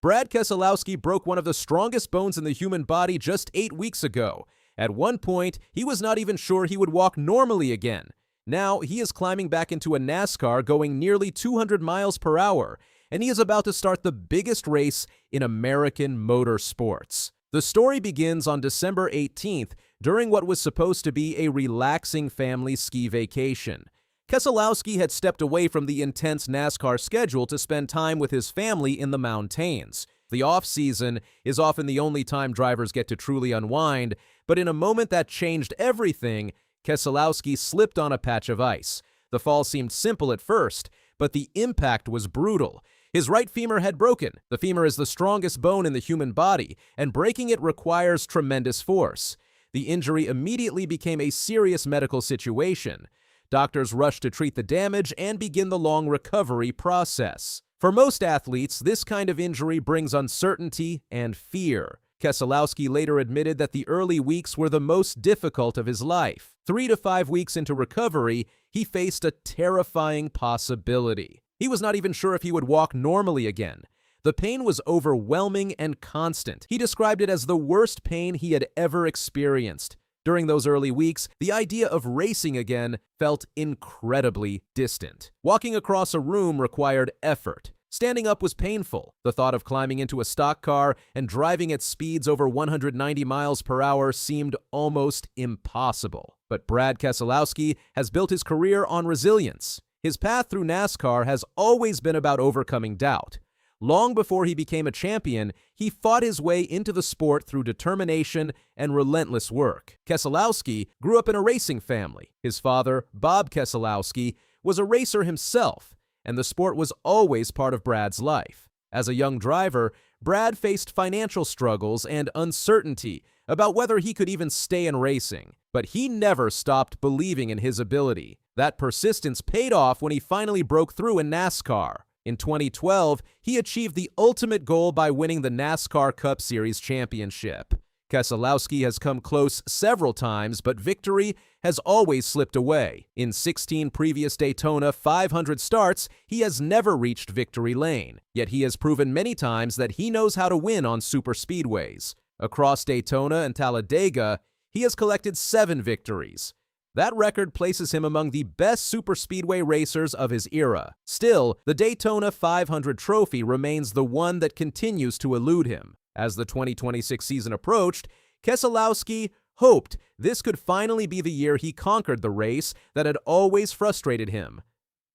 Brad Keselowski broke one of the strongest bones in the human body just 8 weeks ago. At one point, he was not even sure he would walk normally again. Now, he is climbing back into a NASCAR going nearly 200 miles per hour, and he is about to start the biggest race in American motorsports. The story begins on December 18th during what was supposed to be a relaxing family ski vacation. Keselowski had stepped away from the intense NASCAR schedule to spend time with his family in the mountains. The off-season is often the only time drivers get to truly unwind, but in a moment that changed everything, Keselowski slipped on a patch of ice. The fall seemed simple at first, but the impact was brutal. His right femur had broken. The femur is the strongest bone in the human body, and breaking it requires tremendous force. The injury immediately became a serious medical situation. Doctors rushed to treat the damage and begin the long recovery process. For most athletes, this kind of injury brings uncertainty and fear. Keselowski later admitted that the early weeks were the most difficult of his life. 3 to 5 weeks into recovery, he faced a terrifying possibility. He was not even sure if he would walk normally again. The pain was overwhelming and constant. He described it as the worst pain he had ever experienced. During those early weeks, the idea of racing again felt incredibly distant. Walking across a room required effort. Standing up was painful. The thought of climbing into a stock car and driving at speeds over 190 miles per hour seemed almost impossible. But Brad Keselowski has built his career on resilience. His path through NASCAR has always been about overcoming doubt. Long before he became a champion, he fought his way into the sport through determination and relentless work. Keselowski grew up in a racing family. His father, Bob Keselowski, was a racer himself, and the sport was always part of Brad's life. As a young driver, Brad faced financial struggles and uncertainty about whether he could even stay in racing, but he never stopped believing in his ability. That persistence paid off when he finally broke through in NASCAR. In 2012, he achieved the ultimate goal by winning the NASCAR Cup Series championship. Keselowski has come close several times, but victory has always slipped away. In 16 previous Daytona 500 starts, he has never reached victory lane. Yet he has proven many times that he knows how to win on superspeedways. Across Daytona and Talladega, he has collected 7 victories. That record places him among the best superspeedway racers of his era. Still, the Daytona 500 trophy remains the one that continues to elude him. As the 2026 season approached, Keselowski hoped this could finally be the year he conquered the race that had always frustrated him.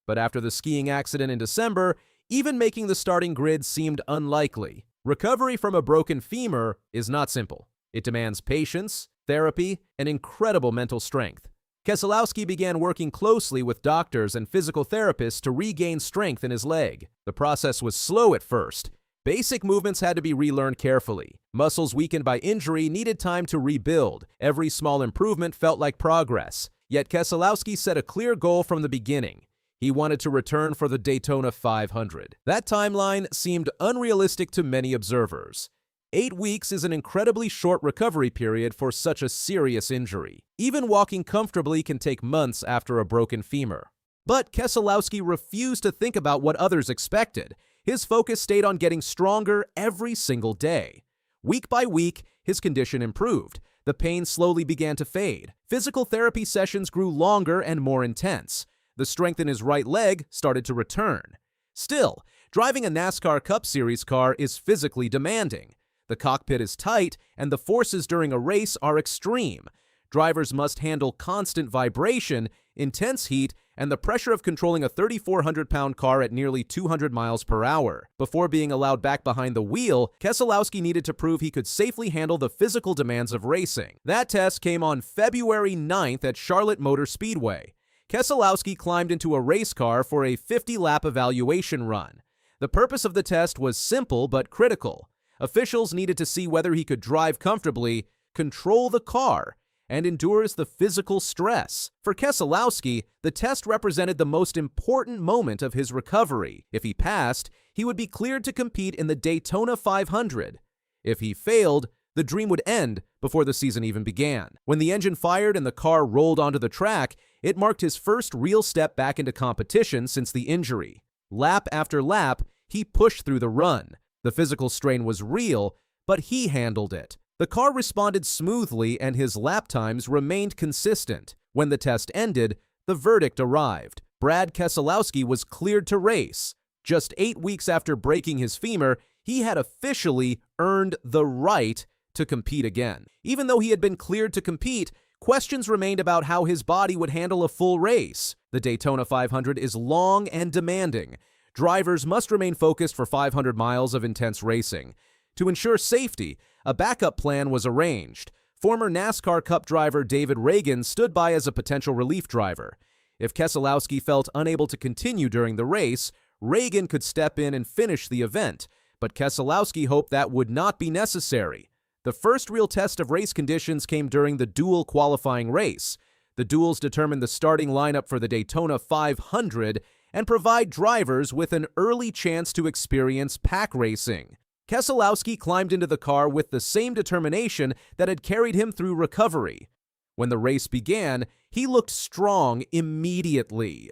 But after the skiing accident in December, even making the starting grid seemed unlikely. Recovery from a broken femur is not simple. It demands patience, therapy, and incredible mental strength. Keselowski began working closely with doctors and physical therapists to regain strength in his leg. The process was slow at first. Basic movements had to be relearned carefully. Muscles weakened by injury needed time to rebuild. Every small improvement felt like progress. Yet Keselowski set a clear goal from the beginning. He wanted to return for the Daytona 500. That timeline seemed unrealistic to many observers. 8 weeks is an incredibly short recovery period for such a serious injury. Even walking comfortably can take months after a broken femur. But Keselowski refused to think about what others expected. His focus stayed on getting stronger every single day. Week by week, his condition improved. The pain slowly began to fade. Physical therapy sessions grew longer and more intense. The strength in his right leg started to return. Still, driving a NASCAR Cup Series car is physically demanding. The cockpit is tight, and the forces during a race are extreme. Drivers must handle constant vibration, intense heat, and the pressure of controlling a 3,400-pound car at nearly 200 miles per hour. Before being allowed back behind the wheel, Keselowski needed to prove he could safely handle the physical demands of racing. That test came on February 9th at Charlotte Motor Speedway. Keselowski climbed into a race car for a 50-lap evaluation run. The purpose of the test was simple but critical. Officials needed to see whether he could drive comfortably, control the car, and endures the physical stress. For Keselowski, the test represented the most important moment of his recovery. If he passed, he would be cleared to compete in the Daytona 500. If he failed, the dream would end before the season even began. When the engine fired and the car rolled onto the track, it marked his first real step back into competition since the injury. Lap after lap, he pushed through the run. The physical strain was real, but he handled it. The car responded smoothly and his lap times remained consistent. When the test ended, the verdict arrived. Brad Keselowski was cleared to race. Just 8 weeks after breaking his femur, he had officially earned the right to compete again. Even though he had been cleared to compete, questions remained about how his body would handle a full race. The Daytona 500 is long and demanding. Drivers must remain focused for 500 miles of intense racing. To ensure safety, a backup plan was arranged. Former NASCAR Cup driver David Ragan stood by as a potential relief driver. If Keselowski felt unable to continue during the race, Ragan could step in and finish the event, but Keselowski hoped that would not be necessary. The first real test of race conditions came during the Duel qualifying race. The Duels determine the starting lineup for the Daytona 500 and provide drivers with an early chance to experience pack racing. Keselowski climbed into the car with the same determination that had carried him through recovery. When the race began, he looked strong immediately.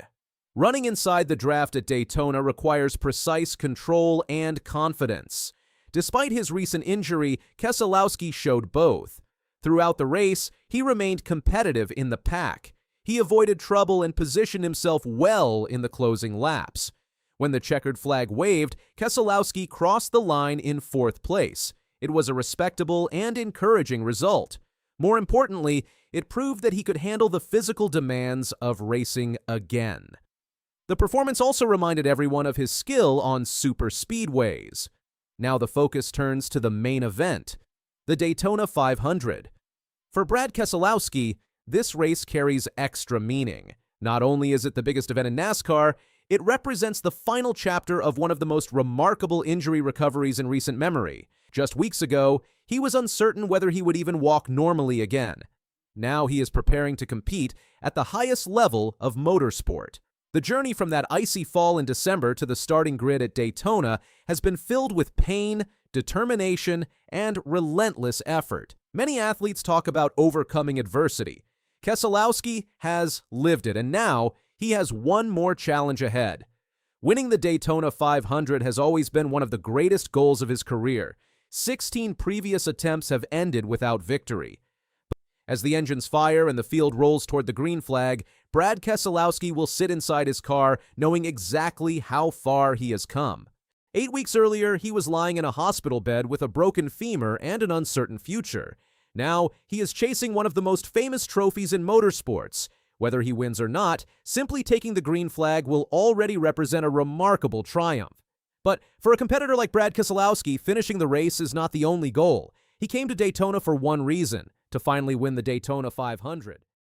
Running inside the draft at Daytona requires precise control and confidence. Despite his recent injury, Keselowski showed both. Throughout the race, he remained competitive in the pack. He avoided trouble and positioned himself well in the closing laps. When the checkered flag waved, Keselowski crossed the line in 4th place. It was a respectable and encouraging result. More importantly, it proved that he could handle the physical demands of racing again. The performance also reminded everyone of his skill on super speedways. Now the focus turns to the main event, the Daytona 500. For Brad Keselowski, this race carries extra meaning. Not only is it the biggest event in NASCAR, it represents the final chapter of one of the most remarkable injury recoveries in recent memory. Just weeks ago, he was uncertain whether he would even walk normally again. Now he is preparing to compete at the highest level of motorsport. The journey from that icy fall in December to the starting grid at Daytona has been filled with pain, determination, and relentless effort. Many athletes talk about overcoming adversity. Keselowski has lived it, and now he has one more challenge ahead. Winning the Daytona 500 has always been one of the greatest goals of his career. 16 previous attempts have ended without victory. As the engines fire and the field rolls toward the green flag, Brad Keselowski will sit inside his car knowing exactly how far he has come. 8 weeks earlier, he was lying in a hospital bed with a broken femur and an uncertain future. Now, he is chasing one of the most famous trophies in motorsports. Whether he wins or not, simply taking the green flag will already represent a remarkable triumph. But for a competitor like Brad Keselowski, finishing the race is not the only goal. He came to Daytona for one reason: to finally win the Daytona 500.